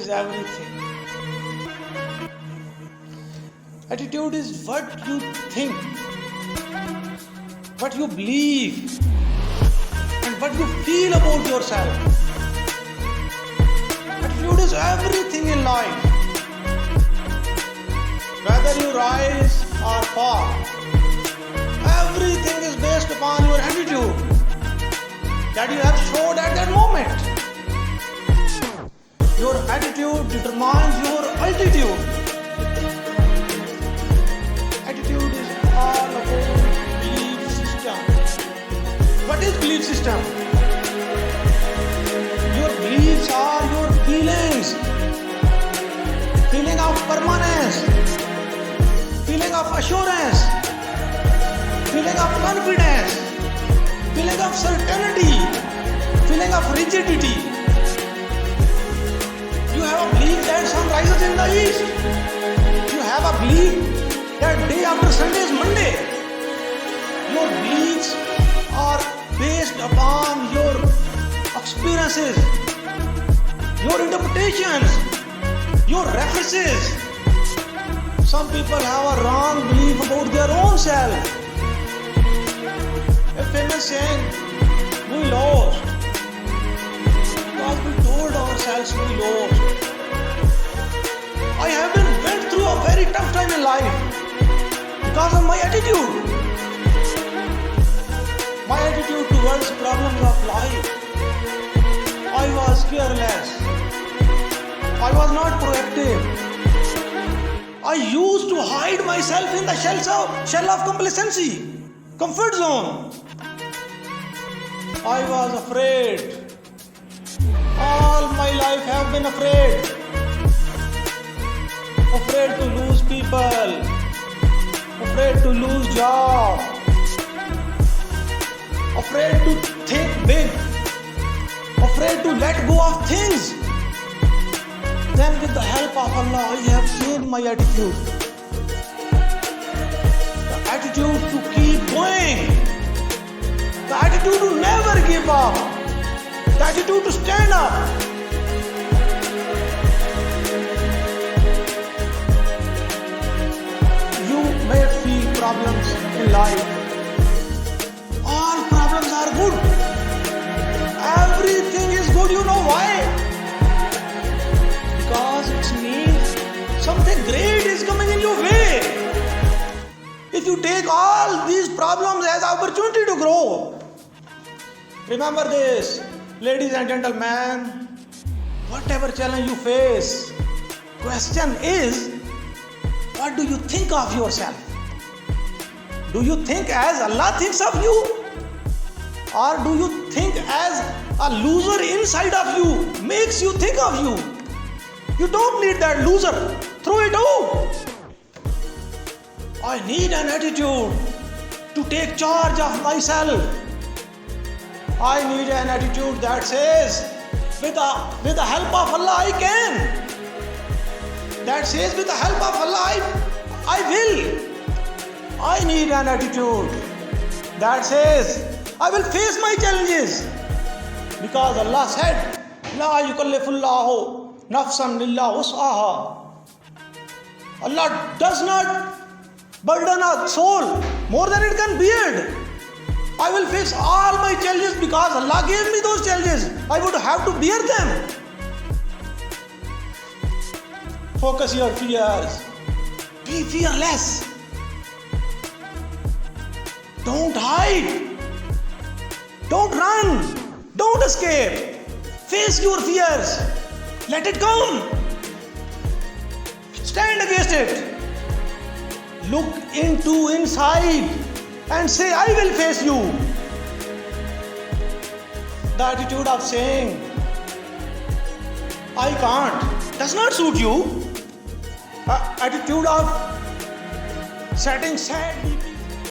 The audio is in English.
is everything. Attitude is what you think, what you believe, and what you feel about yourself. Attitude is everything in life. Whether you rise or fall, everything is based upon your attitude that you have showed at that moment. Your attitude determines your altitude. Attitude is all about belief system. What is belief system? Your beliefs are your feelings. Feeling of permanence, feeling of assurance, feeling of confidence, feeling of certainty, feeling of rigidity. You have a belief that sun rises in the east. You have a belief that day after Sunday is Monday. Your beliefs are based upon your experiences, your interpretations, your references. Some people have a wrong belief about their own self. A famous saying, we lost. Because we told ourselves we lost. I have went through a very tough time in life because of my attitude. My attitude towards problems of life. I was careless. I was not proactive. I used to hide myself in the shell of complacency, comfort zone. I was afraid. All my life I have been afraid. Afraid to lose people. Afraid to lose job. Afraid to think big. Afraid to let go of things. Then with the help of Allah, I have changed my attitude. The attitude to keep going. The attitude to never give up. The attitude to stand up. You may feel problems in life. All problems are good. Everything is good. You know why? Because it means something great is coming in your way. If you take all these problems as opportunity to grow. Remember this, ladies and gentlemen, whatever challenge you face, question is, what do you think of yourself? Do you think as Allah thinks of you? Or do you think as a loser inside of you makes you think of you? You don't need that loser. Throw it out. I need an attitude to take charge of myself. I need an attitude that says, with the help of Allah I can. That says, with the help of Allah I will. I need an attitude that says, I will face my challenges. Because Allah said, La yukallifullahu nafsan illa wus'aha. Allah does not burden a soul more than it can bear. I will face all my challenges because Allah gave me those challenges. I would have to bear them. Focus your fears. Be fearless. Don't hide. Don't run. Don't escape. Face your fears. Let it come. Stand against it. Look inside and say, I will face you. The attitude of saying, I can't, does not suit you. Attitude of setting sad